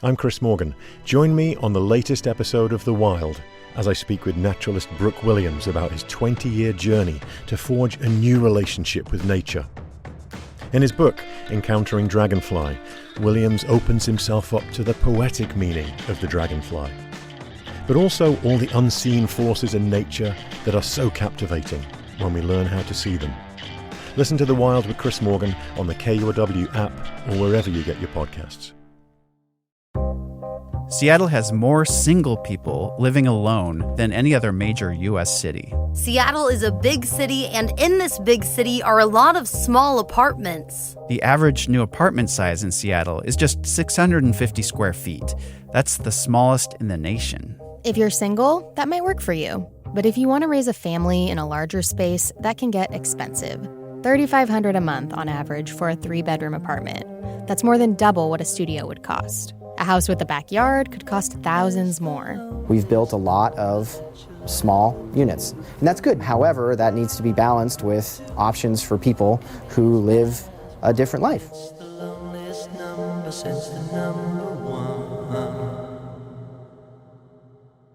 I'm Chris Morgan. Join me on the latest episode of The Wild as I speak with naturalist Brooke Williams about his 20-year journey to forge a new relationship with nature. In his book, Encountering Dragonfly, Williams opens himself up to the poetic meaning of the dragonfly, but also all the unseen forces in nature that are so captivating when we learn how to see them. Listen to The Wild with Chris Morgan on the KUOW app or wherever you get your podcasts. Seattle has more single people living alone than any other major U.S. city. Seattle is a big city, and in this big city are a lot of small apartments. The average new apartment size in Seattle is just 650 square feet. That's the smallest in the nation. If you're single, that might work for you. But if you want to raise a family in a larger space, that can get expensive. $3,500 a month on average for a 3-bedroom apartment. That's more than double what a studio would cost. A house with a backyard could cost thousands more. We've built a lot of small units, and that's good. However, that needs to be balanced with options for people who live a different life.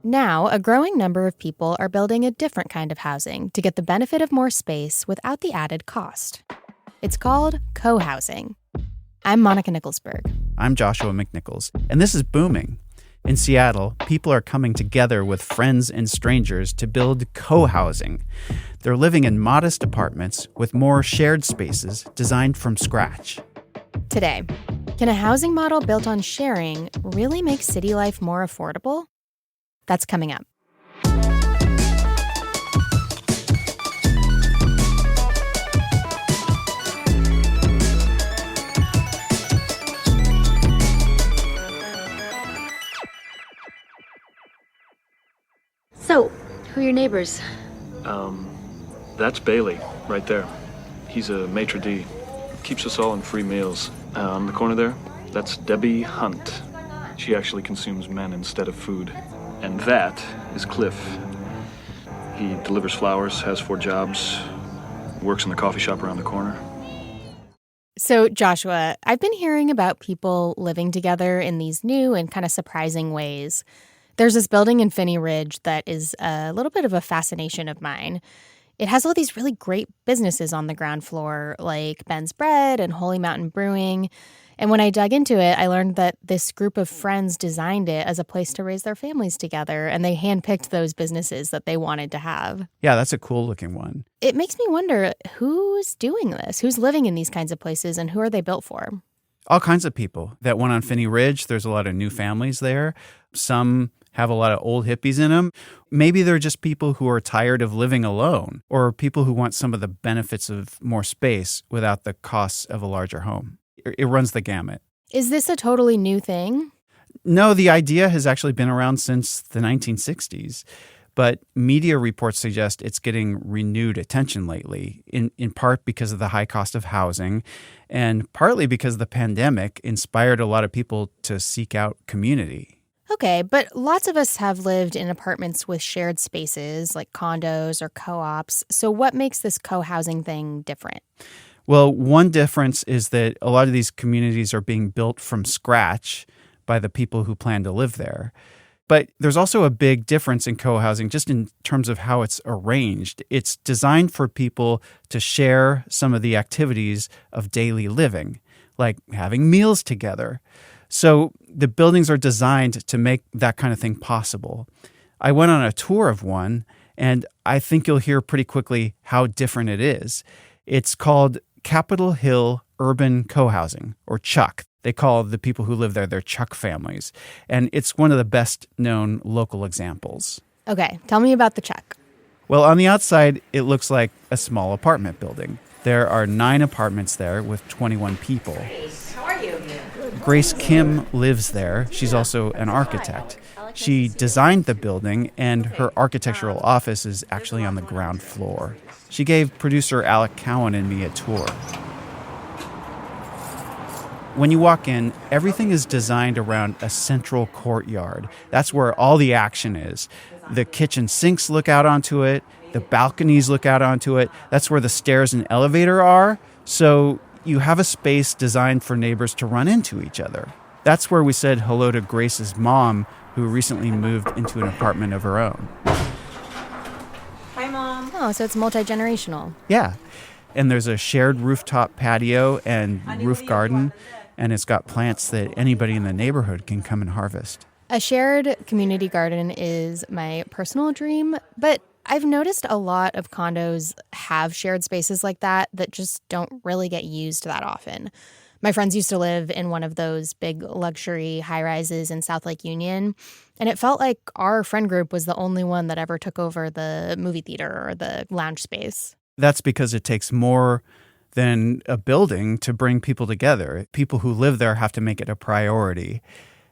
Now, a growing number of people are building a different kind of housing to get the benefit of more space without the added cost. It's called cohousing. I'm Monica Nicholsberg. I'm Joshua McNichols, and this is booming. In Seattle, people are coming together with friends and strangers to build cohousing. They're living in modest apartments with more shared spaces designed from scratch. Today, can a housing model built on sharing really make city life more affordable? That's coming up. So, who are your neighbors? That's Bailey, right there. He's a maitre d'. Keeps us all in free meals. On the corner there, that's Debbie Hunt. She actually consumes men instead of food. And that is Cliff. He delivers flowers, has 4 jobs, works in the coffee shop around the corner. So, Joshua, I've been hearing about people living together in these new and kind of surprising ways. There's this building in Finney Ridge that is a little bit of a fascination of mine. It has all these really great businesses on the ground floor, like Ben's Bread and Holy Mountain Brewing. And when I dug into it, I learned that this group of friends designed it as a place to raise their families together, and they handpicked those businesses that they wanted to have. Yeah, that's a cool-looking one. It makes me wonder, who's doing this? Who's living in these kinds of places, and who are they built for? All kinds of people. That one on Finney Ridge, there's a lot of new families there. Some have a lot of old hippies in them. Maybe they're just people who are tired of living alone, or people who want some of the benefits of more space without the costs of a larger home. It runs the gamut. Is this a totally new thing? No, the idea has actually been around since the 1960s. But media reports suggest it's getting renewed attention lately, in part because of the high cost of housing, and partly because the pandemic inspired a lot of people to seek out community. Okay, but lots of us have lived in apartments with shared spaces, like condos or co-ops. So what makes this co-housing thing different? Well, one difference is that a lot of these communities are being built from scratch by the people who plan to live there. But there's also a big difference in co-housing just in terms of how it's arranged. It's designed for people to share some of the activities of daily living, like having meals together. So the buildings are designed to make that kind of thing possible. I went on a tour of one, and I think you'll hear pretty quickly how different it is. It's called Capitol Hill Urban Cohousing, or CHUC. They call the people who live there their CHUC families. And it's one of the best-known local examples. Okay, tell me about the CHUC. Well, on the outside, it looks like a small apartment building. There are 9 apartments there with 21 people. How are you? Grace Kim lives there. She's also an architect. She designed the building, and her architectural office is actually on the ground floor. She gave producer Alec Cowan and me a tour. When you walk in, everything is designed around a central courtyard. That's where all the action is. The kitchen sinks look out onto it. The balconies look out onto it. That's where the stairs and elevator are. So you have a space designed for neighbors to run into each other. That's where we said hello to Grace's mom, who recently moved into an apartment of her own. Hi, Mom. Oh, so it's multi-generational. Yeah. And there's a shared rooftop patio and roof garden, and it's got plants that anybody in the neighborhood can come and harvest. A shared community garden is my personal dream, but I've noticed a lot of condos have shared spaces like that just don't really get used that often. My friends used to live in one of those big luxury high-rises in South Lake Union, and it felt like our friend group was the only one that ever took over the movie theater or the lounge space. That's because it takes more than a building to bring people together. People who live there have to make it a priority.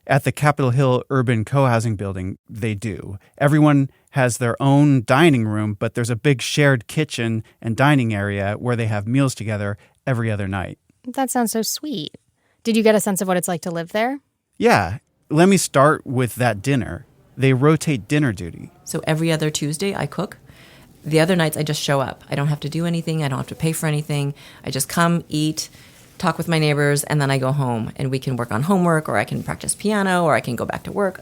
At the Capitol Hill Urban Co-housing Building, they do. Everyone has their own dining room, but there's a big shared kitchen and dining area where they have meals together every other night. That sounds so sweet. Did you get a sense of what it's like to live there? Yeah. Let me start with that dinner. They rotate dinner duty. So every other Tuesday, I cook. The other nights, I just show up. I don't have to do anything. I don't have to pay for anything. I just come, eat, talk with my neighbors, and then I go home. And we can work on homework, or I can practice piano, or I can go back to work.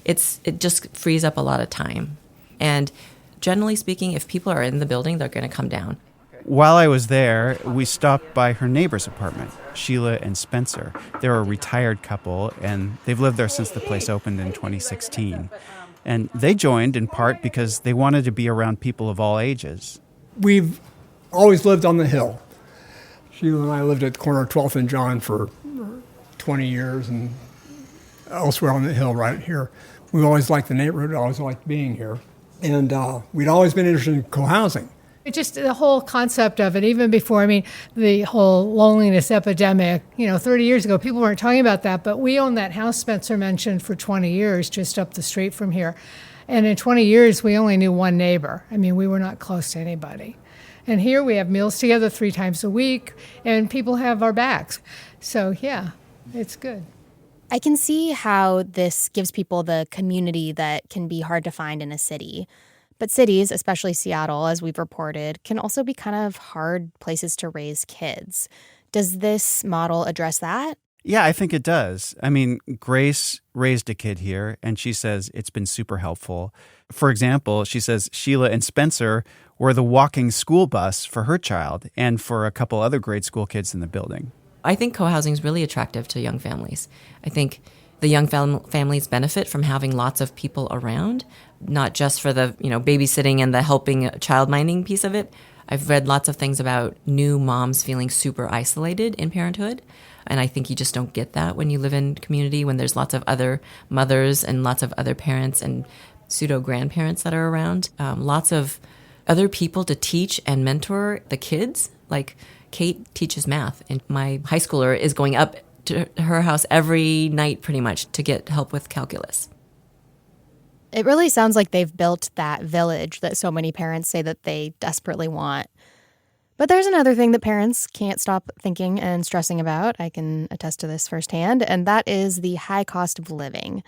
It just frees up a lot of time. And generally speaking, if people are in the building, they're going to come down. While I was there, we stopped by her neighbor's apartment, Sheila and Spencer. They're a retired couple, and they've lived there since the place opened in 2016. And they joined in part because they wanted to be around people of all ages. We've always lived on the hill. Sheila and I lived at the corner of 12th and John for 20 years, and elsewhere on the hill right here. We always liked the neighborhood, always liked being here. And we'd always been interested in cohousing. Just the whole concept of it, even before, the whole loneliness epidemic, 30 years ago, people weren't talking about that, but we owned that house Spencer mentioned for 20 years, just up the street from here. And in 20 years, we only knew one neighbor. We were not close to anybody. And here we have meals together 3 times a week, and people have our backs. So, yeah, it's good. I can see how this gives people the community that can be hard to find in a city. But cities, especially Seattle, as we've reported, can also be kind of hard places to raise kids. Does this model address that? Yeah, I think it does. Grace raised a kid here, and she says it's been super helpful. For example, she says Sheila and Spencer were the walking school bus for her child and for a couple other grade school kids in the building. I think co-housing is really attractive to young families. I think the young families benefit from having lots of people around, not just for the babysitting and the helping child minding piece of it. I've read lots of things about new moms feeling super isolated in parenthood, and I think you just don't get that when you live in community, when there's lots of other mothers and lots of other parents and pseudo-grandparents that are around. Lots of other people to teach and mentor the kids. Like Kate teaches math, and my high schooler is going up to her house every night pretty much to get help with calculus. It really sounds like they've built that village that so many parents say that they desperately want. But there's another thing that parents can't stop thinking and stressing about. I can attest to this firsthand, and that is the high cost of living.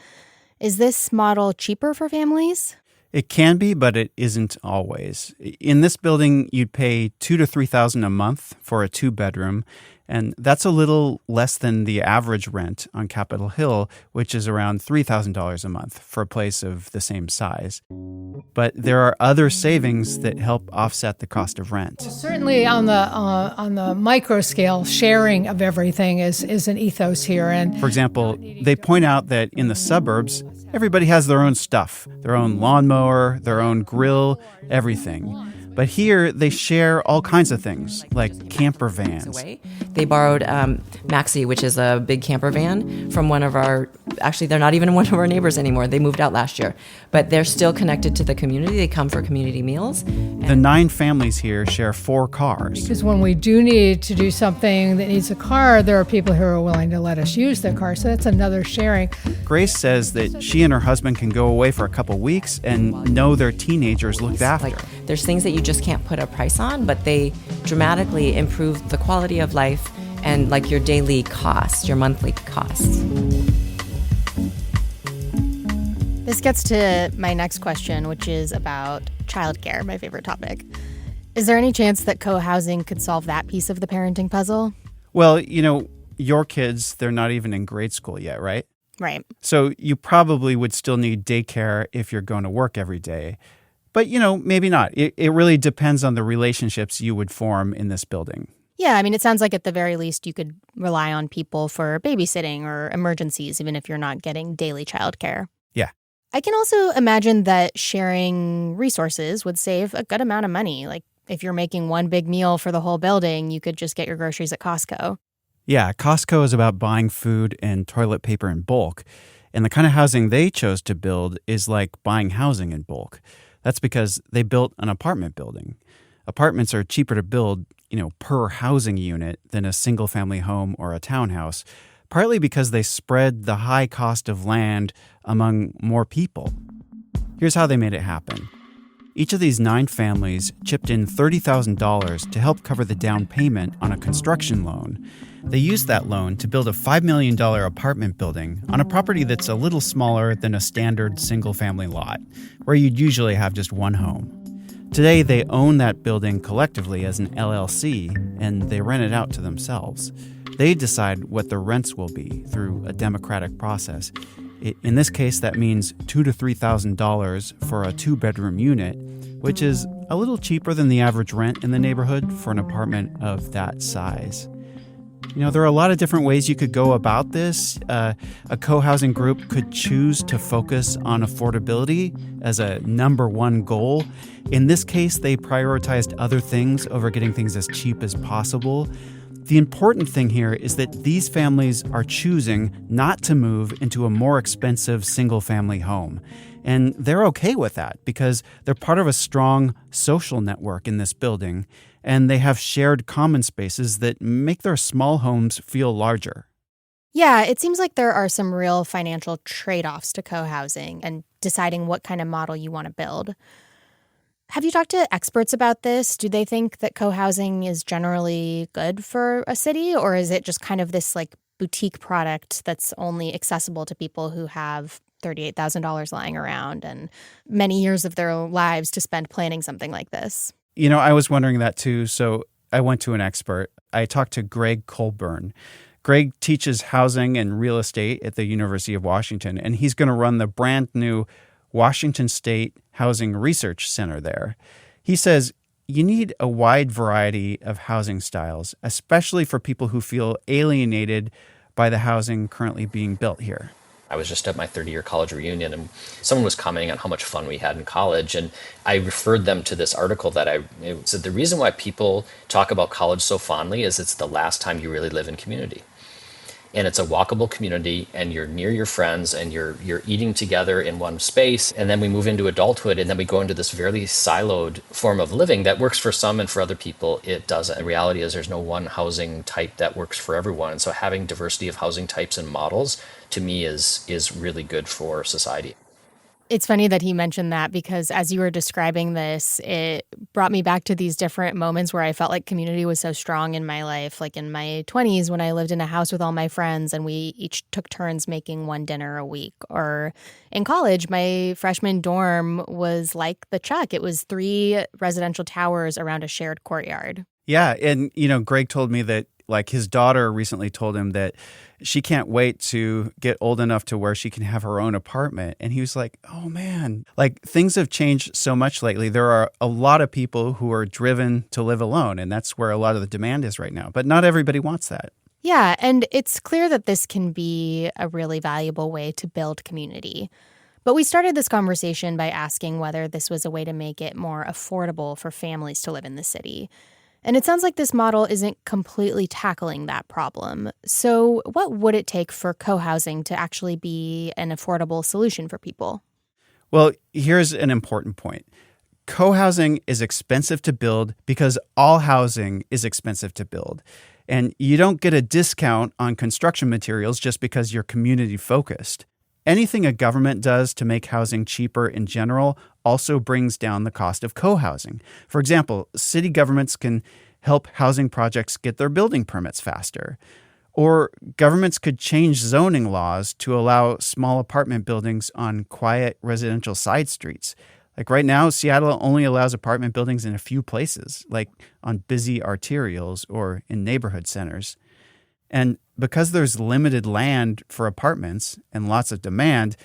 Is this model cheaper for families? It can be, but it isn't always. In this building, you'd pay $2,000 to $3,000 a month for a 2-bedroom, and that's a little less than the average rent on Capitol Hill, which is around $3,000 a month for a place of the same size. But there are other savings that help offset the cost of rent. Certainly on the micro scale, sharing of everything is an ethos here. And for example, they point out that in the suburbs, everybody has their own stuff, their own lawnmower, their own grill, everything. But here, they share all kinds of things, like camper vans. They borrowed Maxi, which is a big camper van, from one of our... Actually, they're not even one of our neighbors anymore. They moved out last year. But they're still connected to the community. They come for community meals. The 9 families here share 4 cars. Because when we do need to do something that needs a car, there are people who are willing to let us use their car. So that's another sharing. Grace says that she and her husband can go away for a couple weeks and know their teenagers looked after. There's things that you just can't put a price on, but they dramatically improve the quality of life and your daily costs, your monthly costs. This gets to my next question, which is about childcare, my favorite topic. Is there any chance that co-housing could solve that piece of the parenting puzzle? Well, your kids, they're not even in grade school yet, right? Right. So you probably would still need daycare if you're going to work every day. But, maybe not. It really depends on the relationships you would form in this building. Yeah, I mean, it sounds like at the very least you could rely on people for babysitting or emergencies, even if you're not getting daily childcare. Yeah. I can also imagine that sharing resources would save a good amount of money. Like if you're making one big meal for the whole building, you could just get your groceries at Costco. Yeah, Costco is about buying food and toilet paper in bulk. And the kind of housing they chose to build is like buying housing in bulk. That's because they built an apartment building. Apartments are cheaper to build, per housing unit than a single-family home or a townhouse, partly because they spread the high cost of land among more people. Here's how they made it happen. Each of these 9 families chipped in $30,000 to help cover the down payment on a construction loan. They used that loan to build a $5 million apartment building on a property that's a little smaller than a standard single-family lot, where you'd usually have just one home. Today, they own that building collectively as an LLC, and they rent it out to themselves. They decide what the rents will be through a democratic process. In this case, that means $2,000 to $3,000 for a 2-bedroom unit, which is a little cheaper than the average rent in the neighborhood for an apartment of that size. There are a lot of different ways you could go about this. A co-housing group could choose to focus on affordability as a number one goal. In this case, they prioritized other things over getting things as cheap as possible. The important thing here is that these families are choosing not to move into a more expensive single-family home. And they're okay with that because they're part of a strong social network in this building, and they have shared common spaces that make their small homes feel larger. Yeah, it seems like there are some real financial trade-offs to co-housing and deciding what kind of model you want to build. Have you talked to experts about this? Do they think that co-housing is generally good for a city, or is it just kind of this boutique product that's only accessible to people who have $38,000 lying around and many years of their lives to spend planning something like this? I was wondering that too, so I went to an expert. I talked to Greg Colburn. Greg teaches housing and real estate at the University of Washington, and he's going to run the brand new Washington State Housing Research Center there. He says you need a wide variety of housing styles, especially for people who feel alienated by the housing currently being built here. I was just at my 30-year college reunion, and someone was commenting on how much fun we had in college, and I referred them to this article it said the reason why people talk about college so fondly is it's the last time you really live in community. And it's a walkable community, and you're near your friends, and you're eating together in one space. And then we move into adulthood, and then we go into this very siloed form of living that works for some, and for other people it doesn't. The reality is there's no one housing type that works for everyone. And so having diversity of housing types and models, to me, is really good for society. It's funny that he mentioned that because as you were describing this, it brought me back to these different moments where I felt like community was so strong in my life. Like in my 20s when I lived in a house with all my friends and we each took turns making one dinner a week. Or in college, my freshman dorm was like the Chuck. It was 3 residential towers around a shared courtyard. Yeah. And, Greg told me that his daughter recently told him that she can't wait to get old enough to where she can have her own apartment. And he was like, oh, man, things have changed so much lately. There are a lot of people who are driven to live alone, and that's where a lot of the demand is right now. But not everybody wants that. Yeah, and it's clear that this can be a really valuable way to build community. But we started this conversation by asking whether this was a way to make it more affordable for families to live in the city. And it sounds like this model isn't completely tackling that problem. So what would it take for co-housing to actually be an affordable solution for people? Well, here's an important point. Co-housing is expensive to build because all housing is expensive to build. And you don't get a discount on construction materials just because you're community focused. Anything a government does to make housing cheaper in general also brings down the cost of co-housing. For example, city governments can help housing projects get their building permits faster. Or governments could change zoning laws to allow small apartment buildings on quiet residential side streets. Like right now, Seattle only allows apartment buildings in a few places, like on busy arterials or in neighborhood centers. And because there's limited land for apartments and lots of demand,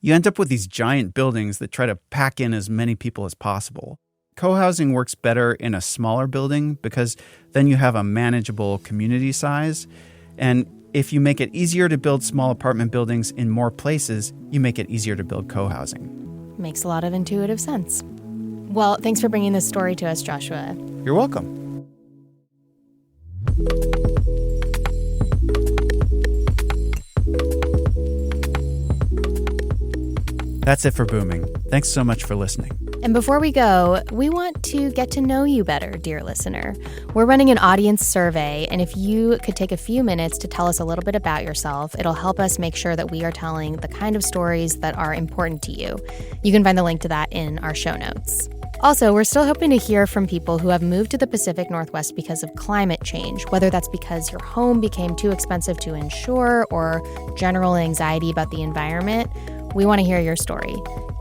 you end up with these giant buildings that try to pack in as many people as possible. Co-housing works better in a smaller building because then you have a manageable community size. And if you make it easier to build small apartment buildings in more places, you make it easier to build co-housing. Makes a lot of intuitive sense. Well, thanks for bringing this story to us, Joshua. You're welcome. That's it for Booming. Thanks so much for listening. And before we go, we want to get to know you better, dear listener. We're running an audience survey, and if you could take a few minutes to tell us a little bit about yourself, it'll help us make sure that we are telling the kind of stories that are important to you. You can find the link to that in our show notes. Also, we're still hoping to hear from people who have moved to the Pacific Northwest because of climate change, whether that's because your home became too expensive to insure or general anxiety about the environment. We want to hear your story.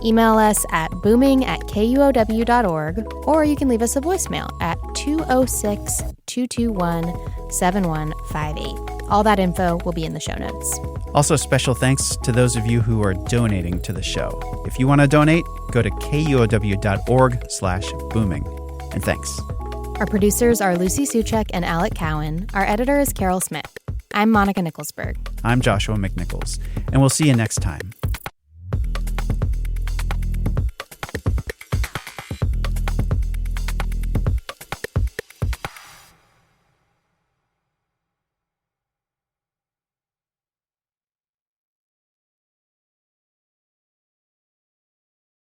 Email us at booming@kuow.org, or you can leave us a voicemail at 206-221-7158. All that info will be in the show notes. Also, special thanks to those of you who are donating to the show. If you want to donate, go to kuow.org/booming. And thanks. Our producers are Lucy Suchek and Alec Cowan. Our editor is Carol Smith. I'm Monica Nicholsberg. I'm Joshua McNichols, and we'll see you next time